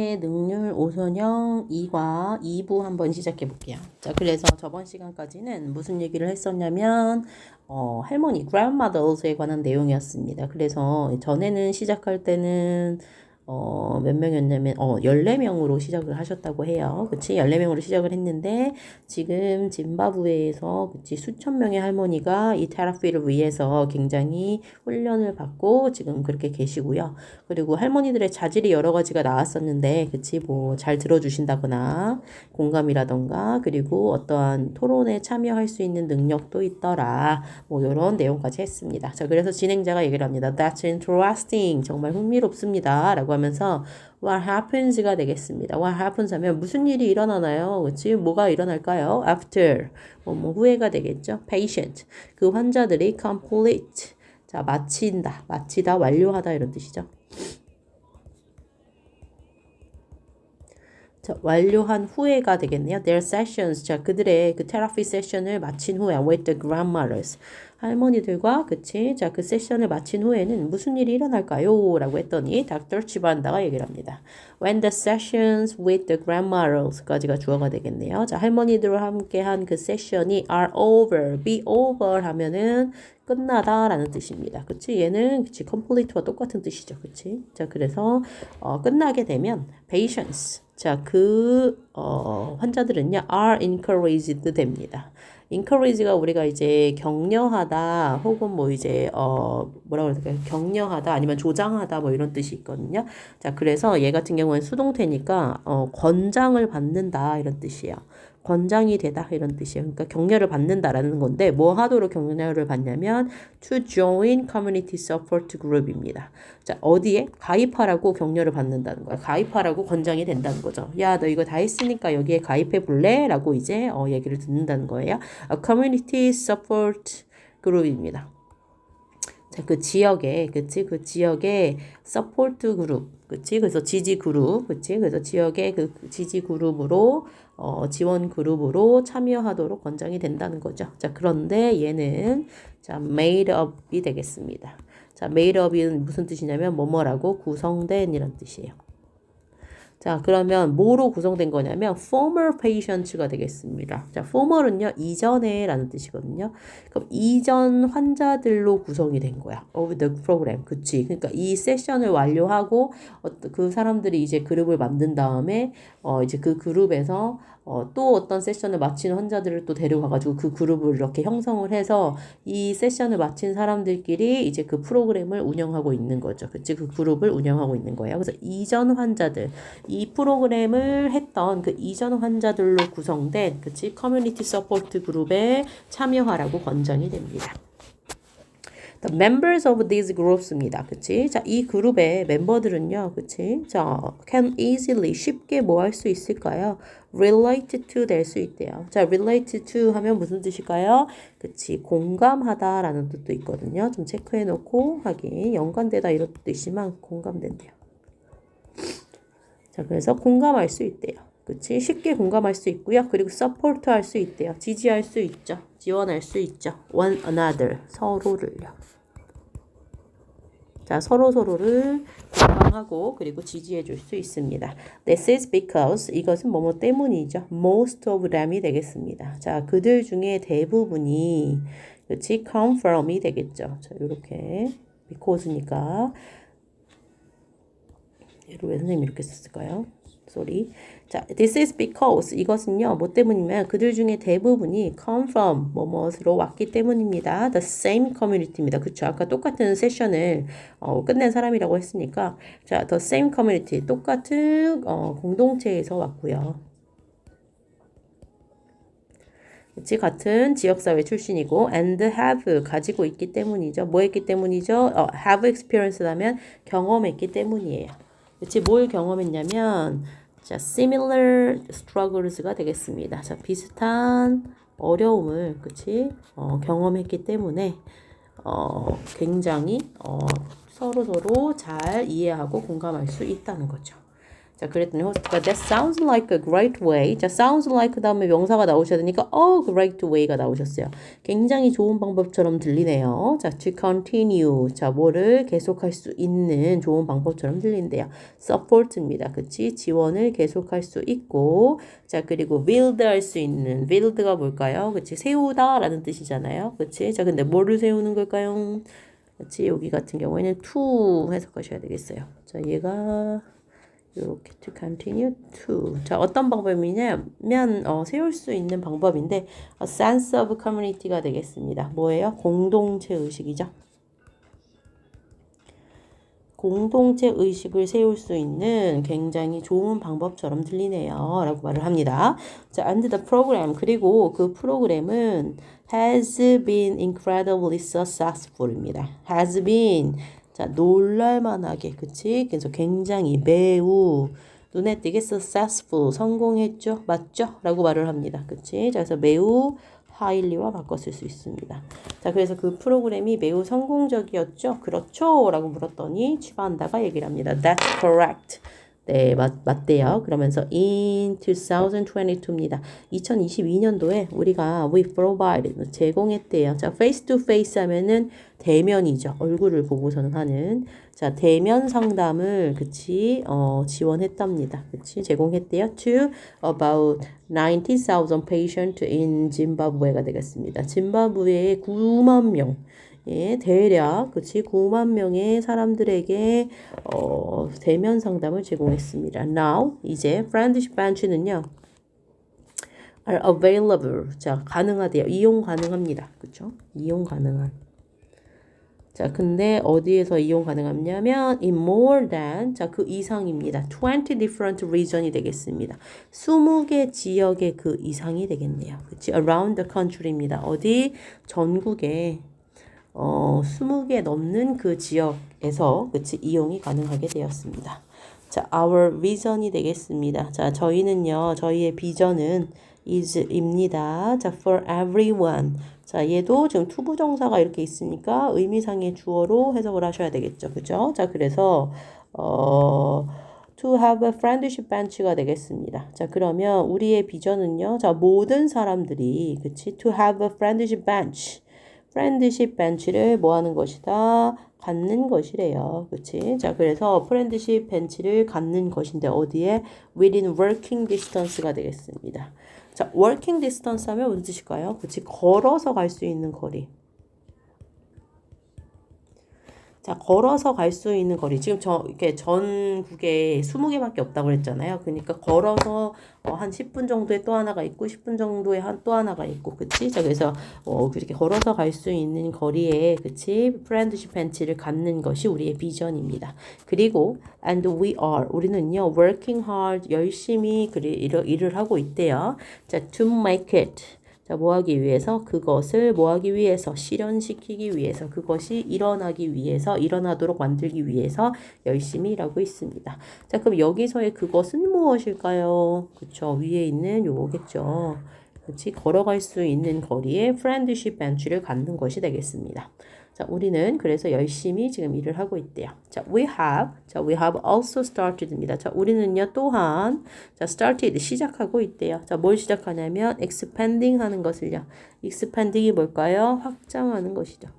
수학의 능률 5선형 2과 2부 한번 시작해 볼게요. 자, 그래서 저번 시간까지는 무슨 얘기를 했었냐면 할머니, grandmothers에 관한 내용이었습니다. 그래서 전에는 시작할 때는 몇 명이었냐면 14명으로 시작을 하셨다고 해요. 그치? 14명으로 시작을 했는데 지금 짐바브웨에서 그치? 수천 명의 할머니가 이 테라피를 위해서 굉장히 훈련을 받고 지금 그렇게 계시고요. 그리고 할머니들의 자질이 여러 가지가 나왔었는데 그치? 뭐 잘 들어주신다거나 공감이라던가 그리고 어떠한 토론에 참여할 수 있는 능력도 있더라. 뭐 이런 내용까지 했습니다. 자, 그래서 진행자가 얘기를 합니다. That's interesting. 정말 흥미롭습니다. 라고 하면서 what happens가 되겠습니다. what happens 하면 무슨 일이 일어나나요? 그치? 뭐가 일어날까요? after. 뭐 후에가 되겠죠. patient. 그 환자들이 complete. 자, 마친다. 마치다, 완료하다 이런 뜻이죠. 자, 완료한 후에가 되겠네요. Their sessions. 자, 그들의 그 테라피 세션을 마친 후에 with the grandmothers. 할머니들과 그치? 자, 그 세션을 마친 후에는 무슨 일이 일어날까요? 라고 했더니 닥터 치반다가 얘기를 합니다. When the sessions with the grandmothers까지가 주어가 되겠네요. 자, 할머니들과 함께한 그 세션이 are over, be over 하면은 끝나다라는 뜻입니다. 그치? 얘는 그치? complete와 똑같은 뜻이죠. 그치? 자, 그래서 끝나게 되면 patients. 자, 환자들은요, are encouraged 됩니다. encourage가 우리가 이제 격려하다, 혹은 뭐 이제, 뭐라고 그럴까요? 격려하다, 아니면 조장하다, 뭐 이런 뜻이 있거든요. 자, 그래서 얘 같은 경우는 수동태니까, 권장을 받는다, 이런 뜻이에요. 권장이 되다 이런 뜻이에요. 그러니까 격려를 받는다라는 건데 뭐 하도록 격려를 받냐면 to join community support group입니다. 자, 어디에? 가입하라고 격려를 받는다는 거야. 가입하라고 권장이 된다는 거죠. 야, 너 이거 다 했으니까 여기에 가입해 볼래? 라고 이제 얘기를 듣는다는 거예요. community support group입니다. 자, 그 지역에, 그치? 그 지역에 서포트 그룹, 그치? 그래서 지지 그룹, 그치? 그래서 지역의 그 지지 그룹으로, 지원 그룹으로 참여하도록 권장이 된다는 거죠. 자, 그런데 얘는, 자, made up이 되겠습니다. 자, made up은 무슨 뜻이냐면, 뭐뭐라고 구성된 이런 뜻이에요. 자, 그러면 뭐로 구성된 거냐면 former patients가 되겠습니다. 자, former은요, 이전에 라는 뜻이거든요. 그럼 이전 환자들로 구성이 된 거야. of the program. 그치. 그러니까 이 세션을 완료하고 그 사람들이 이제 그룹을 만든 다음에 이제 그 그룹에서 또 어떤 세션을 마친 환자들을 또 데려가가지고 그 그룹을 이렇게 형성을 해서 이 세션을 마친 사람들끼리 이제 그 프로그램을 운영하고 있는 거죠. 그치? 그 그룹을 운영하고 있는 거예요. 그래서 이전 환자들, 이 프로그램을 했던 그 이전 환자들로 구성된, 그치? 커뮤니티 서포트 그룹에 참여하라고 권장이 됩니다. The members of these groups입니다. 그치? 자, 이 그룹의 멤버들은요, 그치? 자, can easily, 쉽게 뭐 할 수 있을까요? relate to 될 수 있대요. 자, relate to 하면 무슨 뜻일까요? 그치? 공감하다라는 뜻도 있거든요. 좀 체크해 놓고 하긴 연관되다 이런 뜻도 있지만 공감된대요. 자, 그래서 공감할 수 있대요. 그치? 쉽게 공감할 수 있고요. 그리고 서포트 할 수 있대요. 지지할 수 있죠. 지원할 수 있죠. one another, 서로를요. 자, 서로를 공감하고 그리고 지지해 줄 수 있습니다. This is because 이것은 뭐뭐 때문이죠. Most of them이 되겠습니다. 자, 그들 중에 대부분이 그치? come from이 되겠죠. 자, 이렇게 because니까 얘를 왜 선생님이 이렇게 썼을까요? sorry. 자, this is because 이것은요, 뭐 때문이면 그들 중에 대부분이 come from 뭐뭐으로 왔기 때문입니다. The same community입니다. 그쵸? 아까 똑같은 세션을 끝낸 사람이라고 했으니까 자, the same community 똑같은 공동체에서 왔고요. 그치? 같은 지역사회 출신이고 and have 가지고 있기 때문이죠. 뭐 했기 때문이죠? have experience라면 경험했기 때문이에요. 그치? 뭘 경험했냐면 자, similar struggles가 되겠습니다. 자, 비슷한 어려움을 그치? 경험했기 때문에 굉장히 서로 잘 이해하고 공감할 수 있다는 거죠. 자, 그랬더니 호스트가 that sounds like a great way. 자, sounds like 다음에 명사가 나오셔야 되니까 great way가 나오셨어요. 굉장히 좋은 방법처럼 들리네요. 자, to continue. 자, 뭐를 계속할 수 있는 좋은 방법처럼 들린대요. support입니다. 그치? 지원을 계속할 수 있고 자, 그리고 build 할 수 있는 build가 뭘까요? 그치? 세우다 라는 뜻이잖아요. 그치? 자, 근데 뭐를 세우는 걸까요? 그치? 여기 같은 경우에는 to 해석하셔야 되겠어요. 자, 얘가 이렇게 to continue to. 자, 어떤 방법이냐면 세울 수 있는 방법인데 a sense of community가 되겠습니다. 뭐예요? 공동체 의식이죠. 공동체 의식을 세울 수 있는 굉장히 좋은 방법처럼 들리네요. 라고 말을 합니다. 자, and the program. 그리고 그 프로그램은 has been incredibly successful입니다. has been. 자, 놀랄만하게. 그치? 그래서 굉장히 매우 눈에 띄게 successful. 성공했죠? 맞죠? 라고 말을 합니다. 그치? 자, 그래서 매우 highly와 바꿔 쓸 수 있습니다. 자, 그래서 그 프로그램이 매우 성공적이었죠? 그렇죠? 라고 물었더니 취반다가 얘기를 합니다. That's correct. 네, 맞대요. 그러면서 in 2022입니다. 2022년도에 우리가 we provided, 제공했대요. 자, face to face 하면은 대면이죠. 얼굴을 보고서는 하는. 자, 대면 상담을, 그치, 지원했답니다. 그치, 제공했대요. To about 90,000 patient in Zimbabwe가 되겠습니다. 짐바브웨의 9만 명. 예, 대략, 그치, 9만 명의 사람들에게, 대면 상담을 제공했습니다. Now, 이제, friendship bench는요, are available. 자, 가능하대요. 이용 가능합니다. 그쵸? 이용 가능한. 자, 근데 어디에서 이용 가능하냐면 in more than, 자, 그 이상입니다. 20 different region이 되겠습니다. 20개 지역의 그 이상이 되겠네요. 그치? around the country입니다. 어디? 전국에 20개 넘는 그 지역에서 그치 이용이 가능하게 되었습니다. 자, our vision이 되겠습니다. 자, 저희는요, 저희의 비전은 is입니다. 자, for everyone. 자, 얘도 지금 투부정사가 이렇게 있으니까 의미상의 주어로 해석을 하셔야 되겠죠. 그죠? 자, 그래서, to have a friendship bench가 되겠습니다. 자, 그러면 우리의 비전은요, 자, 모든 사람들이, 그치? to have a friendship bench. 프렌드십 벤치를 뭐 하는 것이다? 갖는 것이래요. 그치? 자, 그래서 프렌드십 벤치를 갖는 것인데 어디에? within working distance가 되겠습니다. 자, working distance 하면 무슨 뜻일까요? 그치? 걸어서 갈 수 있는 거리. 자, 걸어서 갈 수 있는 거리. 지금 이렇게 전국에 20개밖에 없다고 그랬잖아요. 그러니까 걸어서 한 10분 정도에 또 하나가 있고, 10분 정도에 또 하나가 있고, 그치? 자, 그래서, 그렇게 걸어서 갈 수 있는 거리에, 그치? 프렌드십 벤치를 갖는 것이 우리의 비전입니다. 그리고, and we are. 우리는요, working hard. 열심히 일을 하고 있대요. 자, to make it. 자, 뭐 하기 위해서? 그것을 뭐 하기 위해서? 실현시키기 위해서. 그것이 일어나기 위해서, 일어나도록 만들기 위해서 열심히 일하고 있습니다. 자, 그럼 여기서의 그것은 무엇일까요? 그쵸. 위에 있는 요거겠죠. 그치. 걸어갈 수 있는 거리에 프렌드십 벤치를 갖는 것이 되겠습니다. 자, 우리는 그래서 열심히 지금 일을 하고 있대요. 자, we have also started입니다. 자, 우리는요, 또한, 자, started, 시작하고 있대요. 자, 뭘 시작하냐면, expanding 하는 것을요. expanding이 뭘까요? 확장하는 것이죠.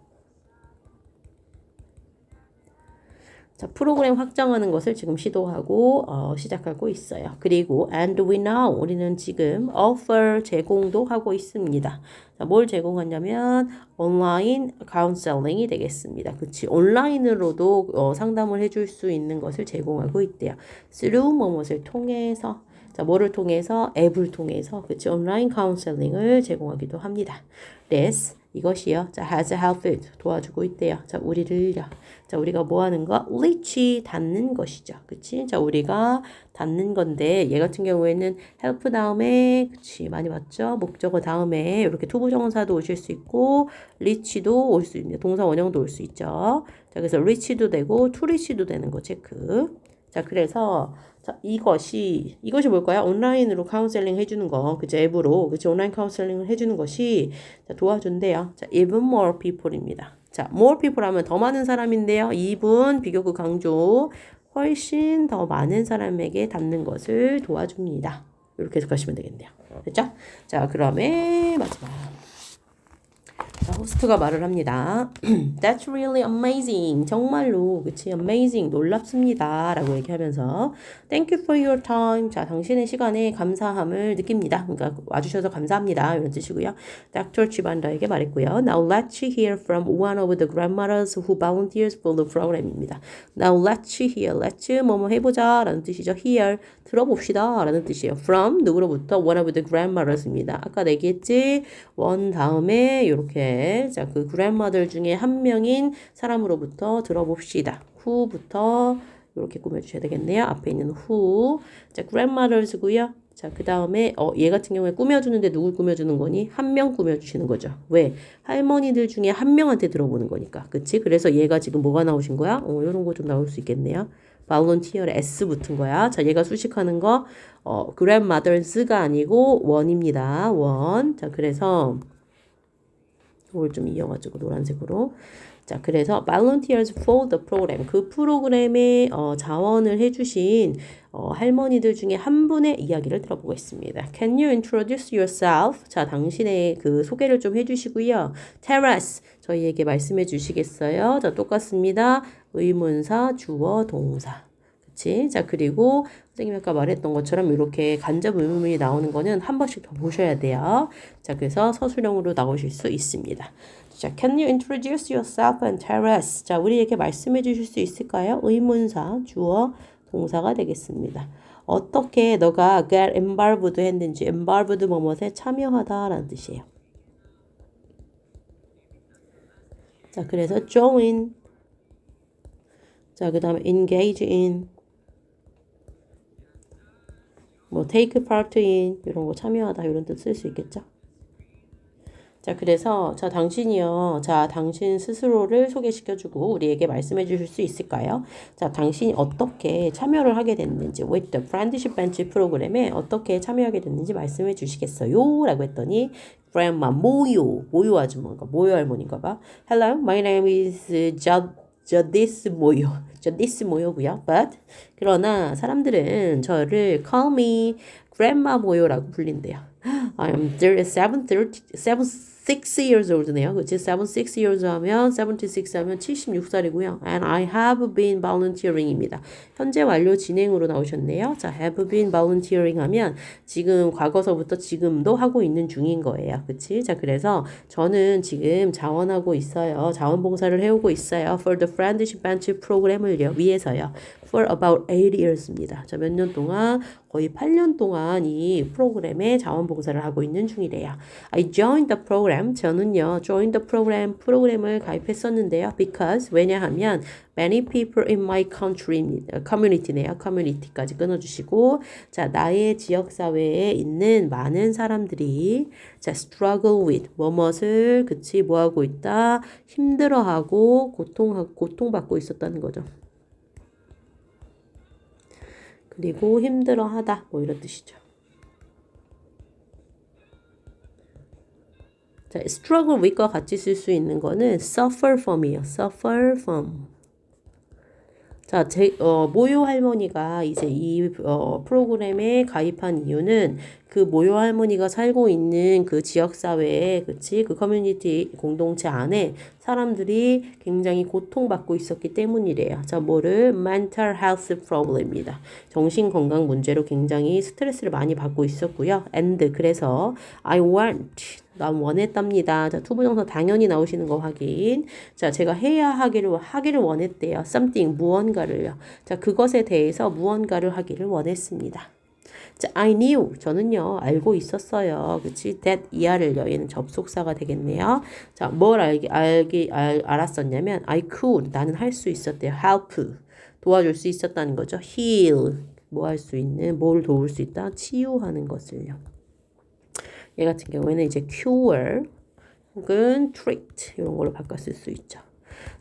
자, 프로그램 확장하는 것을 지금 시도하고 시작하고 있어요. 그리고 and we now 우리는 지금 offer 제공도 하고 있습니다. 자, 뭘 제공하냐면 온라인 카운셀링이 되겠습니다. 그치? 온라인으로도 상담을 해줄 수 있는 것을 제공하고 있대요. through 무엇을 통해서 자, 뭐를 통해서? 앱을 통해서 그치? 온라인 카운셀링을 제공하기도 합니다. This 이것이요. 자, has helped 도와주고 있대요. 자, 우리를요. 자, 우리가 뭐 하는 거? reach 닿는 것이죠. 그치? 자, 우리가 닿는 건데 얘 같은 경우에는 help 다음에 그치? 많이 봤죠? 목적어 다음에 이렇게 투부정사도 오실 수 있고 reach도 올 수 있는 동사 원형도 올 수 있죠. 자, 그래서 reach도 되고 to reach도 되는 거 체크. 자, 그래서 자, 이것이 뭘까요? 온라인으로 카운셀링 해주는 거, 그죠? 앱으로, 그죠? 온라인 카운셀링을 해주는 것이 자, 도와준대요. 자, even more people입니다. 자, more people 하면 더 많은 사람인데요. 2분 비교구 강조. 훨씬 더 많은 사람에게 닿는 것을 도와줍니다. 이렇게 해석하시면 되겠네요. 됐죠? 자, 그러면 마지막. 자, 호스트가 말을 합니다. That's really amazing. 정말로, 그치? Amazing. 놀랍습니다. 라고 얘기하면서 Thank you for your time. 자, 당신의 시간에 감사함을 느낍니다. 그러니까 와주셔서 감사합니다. 이런 뜻이고요. Dr. 치반다에게 말했고요. Now let's hear from one of the grandmothers who volunteers for the program입니다. Now let's hear. Let's 뭐뭐 해보자. 라는 뜻이죠. Hear. 들어봅시다. 라는 뜻이에요. From 누구로부터 one of the grandmothers입니다. 아까 얘기했지? 원 다음에 이렇게 자, 그 grandmother 중에 한 명인 사람으로부터 들어봅시다. who부터 이렇게 꾸며주셔야 되겠네요. 앞에 있는 who. 자, grandmothers고요. 자, 그 다음에 얘 같은 경우에 꾸며주는데 누굴 꾸며주는 거니? 한 명 꾸며주시는 거죠. 왜? 할머니들 중에 한 명한테 들어보는 거니까. 그치? 그래서 얘가 지금 뭐가 나오신 거야? 이런 거 좀 나올 수 있겠네요. volunteer에 S 붙은 거야. 자, 얘가 수식하는 거 grandmothers가 아니고 원입니다. 원. 자, 그래서 이걸 좀 이어가지고 노란색으로. 자, 그래서 volunteers for the program. 그 프로그램에 자원을 해주신 할머니들 중에 한 분의 이야기를 들어보겠습니다. Can you introduce yourself? 자, 당신의 그 소개를 좀 해주시고요. Tell us. 저희에게 말씀해 주시겠어요? 자, 똑같습니다. 의문사, 주어, 동사. 그치? 자, 그리고 선생님이 아까 말했던 것처럼 이렇게 간접 의문문이 나오는 거는 한 번씩 더 보셔야 돼요. 자, 그래서 서술형으로 나오실 수 있습니다. 자, can you introduce yourself and tell us? 자, 우리에게 말씀해 주실 수 있을까요? 의문사, 주어, 동사가 되겠습니다. 어떻게 너가 get involved 했는지, involved 뭐뭐에 참여하다라는 뜻이에요. 자, 그래서 join. 자, 그 다음에 engage in. 뭐 take part in 이런 거 참여하다 이런 뜻 쓸 수 있겠죠. 자, 그래서 자, 당신이요. 자, 당신 스스로를 소개시켜주고 우리에게 말씀해 주실 수 있을까요? 자, 당신이 어떻게 참여를 하게 됐는지 with the friendship bench 프로그램에 어떻게 참여하게 됐는지 말씀해 주시겠어요? 라고 했더니 grandma 모요 아주머니가 모요 할머니인가 봐. Hello, my name is 저디스 모요고요. But 그러나 사람들은 저를 call me grandma 모요라고 불린대요. I am 76 years old네요. 그치? 76 years 하면 76 하면 76살이고요. And I have been volunteering입니다. 현재 완료 진행으로 나오셨네요. 자, have been volunteering 하면 지금 과거서부터 지금도 하고 있는 중인 거예요. 그치? 자, 그래서 저는 지금 자원하고 있어요. 자원봉사를 해오고 있어요. For the friendship bench 프로그램을 위해서요. For about 8 years입니다. 자, 몇 년 동안? 거의 8년 동안 이 프로그램에 자원봉사를 하고 있는 중이래요. I joined the program. 저는요, joined the program, 프로그램을 가입했었는데요. Because, 왜냐하면 many people in my community네요. community까지 끊어주시고 자, 나의 지역사회에 있는 많은 사람들이 자, struggle with, 뭐뭇을, 그치, 뭐하고 있다? 힘들어하고 고통받고 있었다는 거죠. 그리고 힘들어하다 뭐 이런 뜻이죠. 자, struggle with과 같이 쓸 수 있는 거는 suffer from이에요. suffer from. 자, 모요 할머니가 이제 이 프로그램에 가입한 이유는 그 모요 할머니가 살고 있는 그 지역사회에, 그치? 그 커뮤니티 공동체 안에 사람들이 굉장히 고통받고 있었기 때문이래요. 자, 뭐를? mental health problem입니다. 정신건강 문제로 굉장히 스트레스를 많이 받고 있었고요. and, 그래서 I want, 난 원했답니다. 자, 투부정사 당연히 나오시는 거 확인. 자, 제가 해야 하기를 원했대요. something, 무언가를요. 자, 그것에 대해서 무언가를 하기를 원했습니다. 자, I knew, 저는요, 알고 있었어요. 그치? that, 이하를요. 얘는 접속사가 되겠네요. 자, 뭘 알았었냐면, I could, 나는 할 수 있었대요. help, 도와줄 수 있었다는 거죠. heal, 뭐 할 수 있는, 뭘 도울 수 있다? 치유하는 것을요. 얘 같은 경우에는 이제 cure 혹은 treat 이런 걸로 바꿔 쓸 수 있죠.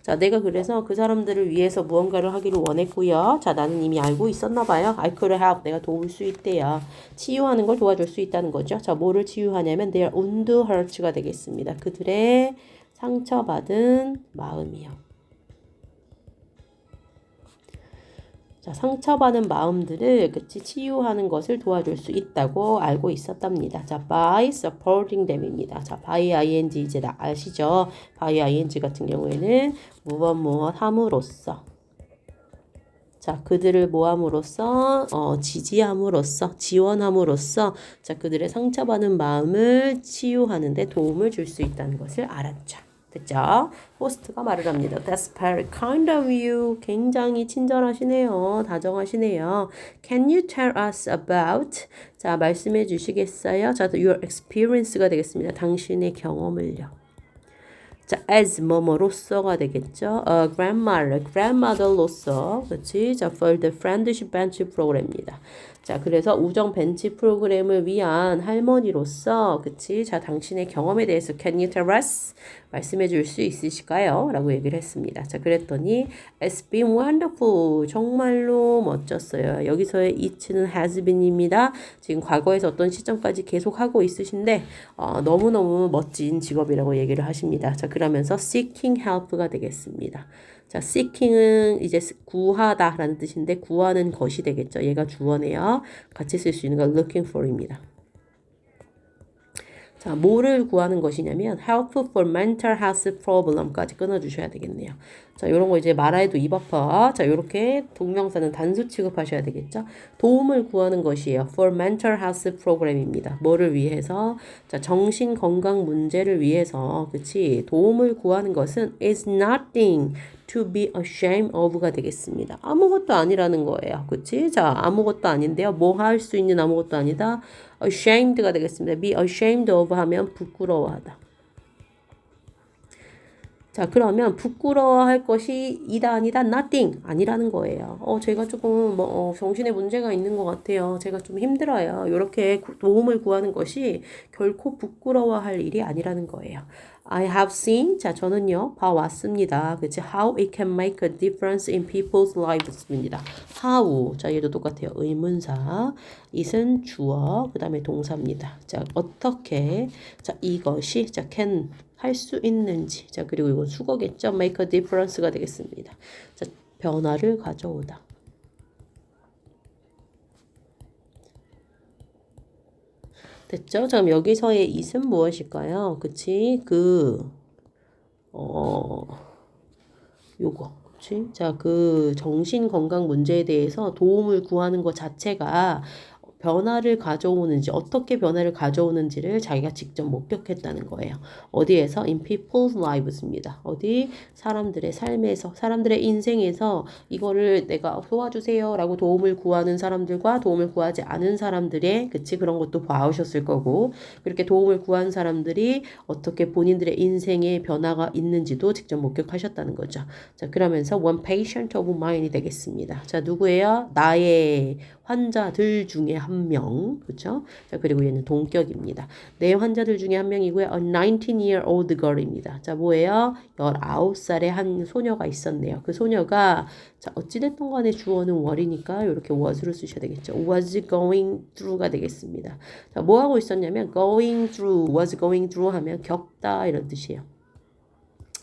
자, 내가 그래서 그 사람들을 위해서 무언가를 하기를 원했고요. 자, 나는 이미 알고 있었나 봐요. I could help. 내가 도울 수 있대요. 치유하는 걸 도와줄 수 있다는 거죠. 자, 뭐를 치유하냐면 their wound hurts가 되겠습니다. 그들의 상처받은 마음이요. 자, 상처받은 마음들을 그치 치유하는 것을 도와줄 수 있다고 알고 있었답니다. 자, by supporting them입니다. 자, by ing 이제 아시죠? by ing 같은 경우에는 무엇 함으로써. 자, 그들을 모함으로써, 지지함으로써, 지원함으로써, 자, 그들의 상처받은 마음을 치유하는 데 도움을 줄 수 있다는 것을 알았죠. 됐죠? 호스트가 말을 합니다. That's very kind of you. 굉장히 친절하시네요. 다정하시네요. Can you tell us about? 자, 말씀해 주시겠어요? 자, your experience가 되겠습니다. 당신의 경험을요. 자, as 뭐뭐로서가 되겠죠. grandmother로서, 그렇지? 자, for the friendship bench 프로그램입니다. 자, 그래서 우정 벤치 프로그램을 위한 할머니로서, 그치? 자, 당신의 경험에 대해서 can you tell us? 말씀해 줄 수 있으실까요? 라고 얘기를 했습니다. 자, 그랬더니 it's been wonderful. 정말로 멋졌어요. 여기서의 it는 has been입니다. 지금 과거에서 어떤 시점까지 계속 하고 있으신데 너무너무 멋진 직업이라고 얘기를 하십니다. 자, 그러면서 seeking help가 되겠습니다. 자, seeking은 이제 구하다라는 뜻인데 구하는 것이 되겠죠. 얘가 주어네요. 같이 쓸 수 있는 건 looking for입니다. 자, 뭐를 구하는 것이냐면 help for mental health problem까지 끊어주셔야 되겠네요. 자, 요런 거 이제 말아도 입어퍼. 자, 요렇게 동명사는 단수 취급하셔야 되겠죠. 도움을 구하는 것이에요. for mental health program입니다. 뭐를 위해서? 자, 정신 건강 문제를 위해서, 그치? 도움을 구하는 것은 is nothing to be ashamed of가 되겠습니다. 아무것도 아니라는 거예요. 그치? 자, 아무것도 아닌데요. 뭐 할 수 있는 아무것도 아니다. ashamed가 되겠습니다. be ashamed of 하면 부끄러워하다. 자, 그러면 부끄러워할 것이 이다 아니다 nothing 아니라는 거예요. 제가 조금 정신에 문제가 있는 것 같아요. 제가 좀 힘들어요. 이렇게 도움을 구하는 것이 결코 부끄러워할 일이 아니라는 거예요. I have seen, 자, 저는요, 봐왔습니다. 그치? How it can make a difference in people's lives입니다. How, 자, 얘도 똑같아요. 의문사, it은 주어, 그 다음에 동사입니다. 자, 어떻게, 자, 이것이, 자, can, 할 수 있는지, 자, 그리고 이건 수거겠죠? make a difference가 되겠습니다. 자, 변화를 가져오다. 됐죠? 자, 그럼 여기서의 it은 무엇일까요? 그치? 요거. 그치? 자, 그 정신 건강 문제에 대해서 도움을 구하는 것 자체가 변화를 가져오는지, 어떻게 변화를 가져오는지를 자기가 직접 목격했다는 거예요. 어디에서? In people's lives입니다. 어디? 사람들의 삶에서, 사람들의 인생에서 이거를 내가 도와주세요 라고 도움을 구하는 사람들과 도움을 구하지 않은 사람들의, 그치? 그런 것도 봐오셨을 거고, 그렇게 도움을 구한 사람들이 어떻게 본인들의 인생에 변화가 있는지도 직접 목격하셨다는 거죠. 자, 그러면서 one patient of mine이 되겠습니다. 자, 누구예요? 나의 환자들 중에 한 명, 그렇죠? 자, 그리고 얘는 동격입니다. 내 환자들 중에 한 명이고요. A 19-year-old girl입니다. 자, 뭐예요? 19살의 한 소녀가 있었네요. 그 소녀가 자, 어찌됐든 간에 주어는 월이니까 이렇게 was를 쓰셔야 되겠죠. was going through가 되겠습니다. 자, 뭐 하고 있었냐면 going through, was going through 하면 겪다 이런 뜻이에요.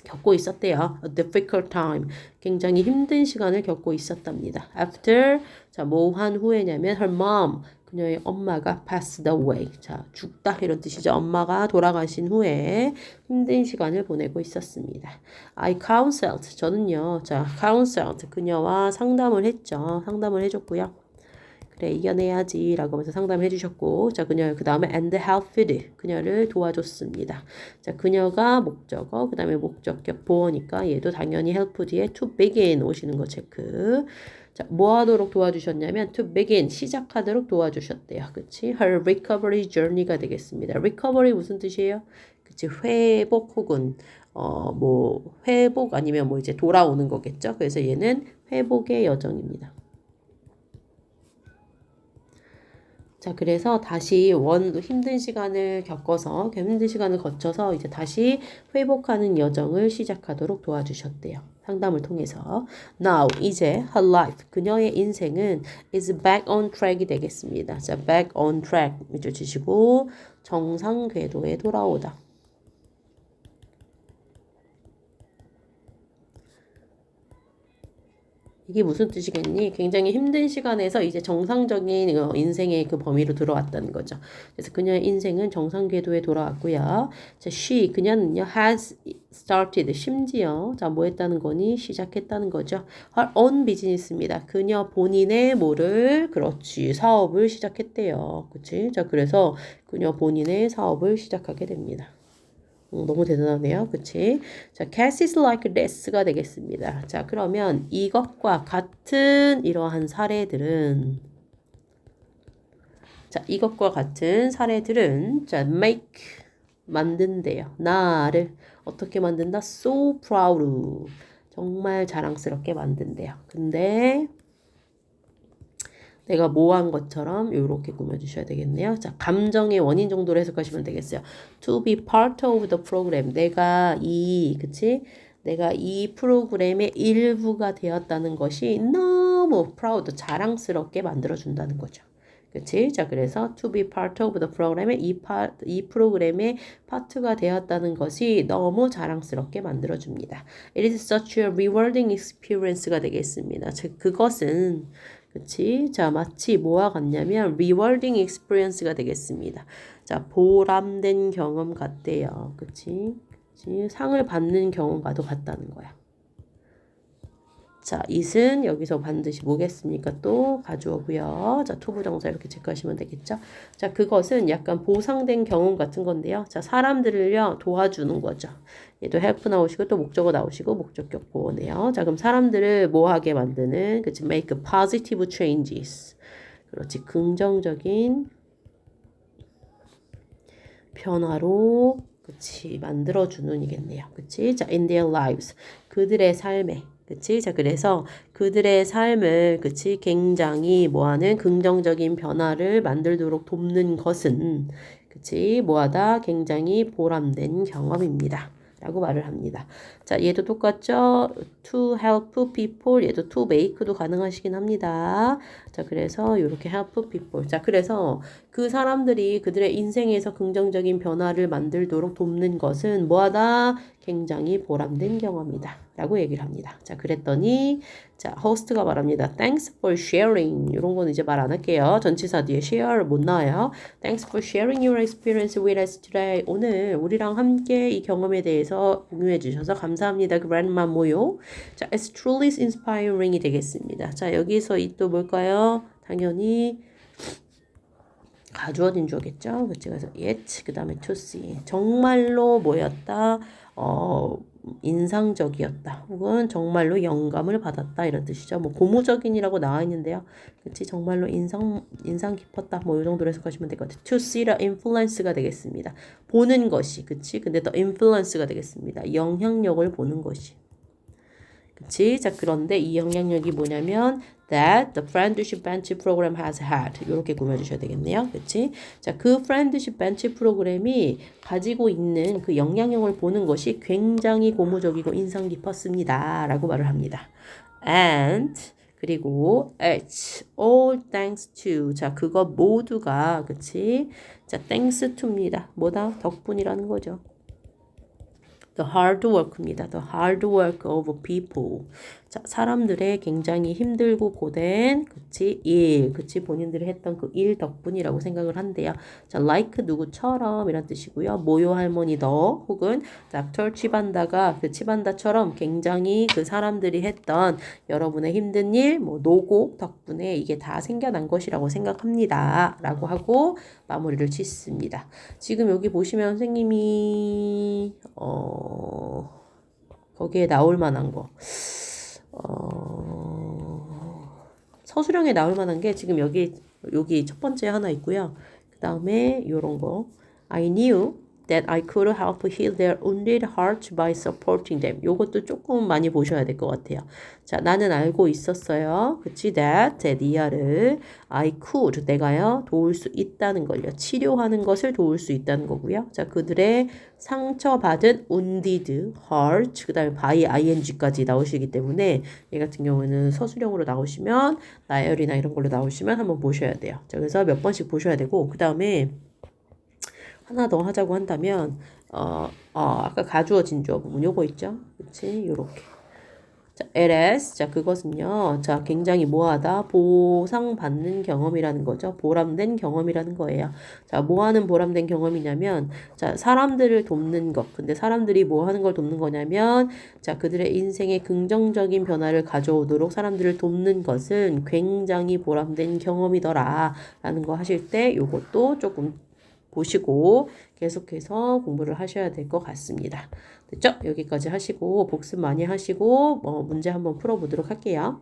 겪고 있었대요. A difficult time. 굉장히 힘든 시간을 겪고 있었답니다. After, 자, 뭐 한 후에냐면 her mom, 그녀의 엄마가 passed away. 자, 죽다 이런 뜻이죠. 엄마가 돌아가신 후에 힘든 시간을 보내고 있었습니다. I counseled, 저는요, 자, counseled, 그녀와 상담을 했죠. 상담을 해줬고요. 그래, 이겨내야지 라고 하면서 상담해 주셨고, 자, 그녀 그 다음에 and helped, 그녀를 도와줬습니다. 자, 그녀가 목적어, 그 다음에 목적격 보어니까 얘도 당연히 help 뒤에 to begin 오시는 거 체크. 자, 뭐 하도록 도와주셨냐면 to begin, 시작하도록 도와주셨대요. 그치? her recovery journey가 되겠습니다. recovery 무슨 뜻이에요? 그치? 회복 혹은 뭐 회복 아니면 뭐 이제 돌아오는 거겠죠? 그래서 얘는 회복의 여정입니다. 자, 그래서 다시 힘든 시간을 겪어서, 힘든 시간을 거쳐서 이제 다시 회복하는 여정을 시작하도록 도와주셨대요. 상담을 통해서. Now, 이제 her life, 그녀의 인생은 is back on track이 되겠습니다. 자, back on track 밑줄 치시고 정상 궤도에 돌아오다. 이게 무슨 뜻이겠니? 굉장히 힘든 시간에서 이제 정상적인 인생의 그 범위로 들어왔다는 거죠. 그래서 그녀의 인생은 정상 궤도에 돌아왔고요. 자, 그녀는요, has started, 심지어, 자, 뭐 했다는 거니? 시작했다는 거죠. her own business입니다. 그녀 본인의 그렇지, 사업을 시작했대요. 그치? 자, 그래서 그녀 본인의 사업을 시작하게 됩니다. 너무 대단하네요. 그치? 자, cases like this가 되겠습니다. 자, 그러면 이것과 같은 이러한 사례들은 자, make 만든대요. 나를 어떻게 만든다? So proud. 정말 자랑스럽게 만든대요. 근데 내가 뭐 한 것처럼 이렇게 꾸며주셔야 되겠네요. 자, 감정의 원인 정도로 해석하시면 되겠어요. To be part of the program. 내가 이 프로그램의 일부가 되었다는 것이 너무 proud, 자랑스럽게 만들어준다는 거죠. 그치? 자, 그래서 to be part of the program의 이 프로그램의 파트가 되었다는 것이 너무 자랑스럽게 만들어줍니다. It is such a rewarding experience가 되겠습니다. 즉, 그것은 그치? 자, 마치 뭐와 같냐면 rewarding experience가 되겠습니다. 자, 보람된 경험 같대요. 그치? 상을 받는 경험과도 같다는 거야. 자, it은 여기서 반드시 뭐겠습니까? 또 가주어고요. 자, 투부정사 이렇게 체크하시면 되겠죠? 자, 그것은 약간 보상된 경험 같은 건데요. 자, 사람들을요, 도와주는 거죠. 얘도 help 나오시고 또 목적어 나오시고 목적격 보네요. 자, 그럼 사람들을 뭐 하게 만드는, 그치? make positive changes. 그렇지. 긍정적인 변화로, 그치? 만들어주는 이겠네요. 그치? 자, in their lives. 그들의 삶에. 그치? 자, 그래서 그들의 삶을, 그치? 굉장히 뭐하는 긍정적인 변화를 만들도록 돕는 것은, 그치? 뭐하다? 굉장히 보람된 경험입니다. 라고 말을 합니다. 자, 얘도 똑같죠? to help people, 얘도 to make도 가능하시긴 합니다. 자, 그래서 이렇게 help people. 자, 그래서 그 사람들이 그들의 인생에서 긍정적인 변화를 만들도록 돕는 것은 뭐하다? 굉장히 보람된 경험이다. 라고 얘기를 합니다. 자, 그랬더니 자, 호스트가 말합니다. Thanks for sharing. 이런 건 이제 말 안 할게요. 전치사 뒤에 share 못 나와요. Thanks for sharing your experience with us today. 오늘 우리랑 함께 이 경험에 대해서 공유해 주셔서 감사합니다. Grandma 뭐요? 자, it's truly inspiring이 되겠습니다. 자, 여기서 이 또 뭘까요? 당연히 가주어진 주어겠죠. 그래서 yet 그 다음에 to see. 정말로 뭐였다? 인상적이었다. 혹은 정말로 영감을 받았다. 이런 뜻이죠. 뭐 고무적인이라고 나와 있는데요. 그치? 정말로 인상 깊었다. 뭐 이 정도로 해석하시면 될 것 같아요. To see라 influence가 되겠습니다. 보는 것이. 그치? 근데 더 influence가 되겠습니다. 영향력을 보는 것이. 그치? 자, 그런데 이 영향력이 뭐냐면 that the friendship bench program has had. 이렇게 꾸며주셔야 되겠네요. 그치? 자, 그 friendship bench 프로그램이 가지고 있는 그 영향력을 보는 것이 굉장히 고무적이고 인상 깊었습니다. 라고 말을 합니다. And 그리고 it's all thanks to. 자, 그거 모두가 그치? 자, thanks to입니다. 뭐다? 덕분이라는 거죠. The hard work입니다. The hard work of people. 자, 사람들의 굉장히 힘들고 고된, 그치, 그치, 본인들이 했던 그 일 덕분이라고 생각을 한대요. 자, like 누구처럼 이란 뜻이고요. 모요 할머니 너, 혹은 닥터 치반다가 그 치반다처럼 굉장히 그 사람들이 했던 여러분의 힘든 일, 뭐, 노고 덕분에 이게 다 생겨난 것이라고 생각합니다. 라고 하고 마무리를 짓습니다. 지금 여기 보시면 선생님이, 거기에 나올 만한 거. 서술형에 나올 만한 게 지금 여기 첫 번째 하나 있고요. 그 다음에 요런 거. I knew that I could help heal their wounded hearts by supporting them. 요것도 조금 많이 보셔야 될 것 같아요. 자, 나는 알고 있었어요. 그치? that, 이하를 I could, 내가요, 도울 수 있다는 걸요. 치료하는 것을 도울 수 있다는 거고요. 자, 그들의 상처받은 wounded heart, 그 다음에 by ing까지 나오시기 때문에 얘 같은 경우는 서술형으로 나오시면 나열이나 이런 걸로 나오시면 한번 보셔야 돼요. 자, 그래서 몇 번씩 보셔야 되고, 그 다음에 하나 더 하자고 한다면 아까 가주어 진주어 부분 요거 있죠? 그치? 요렇게 자, LS. 자, 그것은요. 자, 굉장히 뭐하다? 보상받는 경험이라는 거죠. 보람된 경험이라는 거예요. 자, 뭐 하는 보람된 경험이냐면, 자, 사람들을 돕는 것. 근데 사람들이 뭐 하는 걸 돕는 거냐면, 자, 그들의 인생에 긍정적인 변화를 가져오도록 사람들을 돕는 것은 굉장히 보람된 경험이더라. 라는 거 하실 때 요것도 조금 보시고 계속해서 공부를 하셔야 될 것 같습니다. 됐죠? 여기까지 하시고 복습 많이 하시고 문제 한번 풀어보도록 할게요.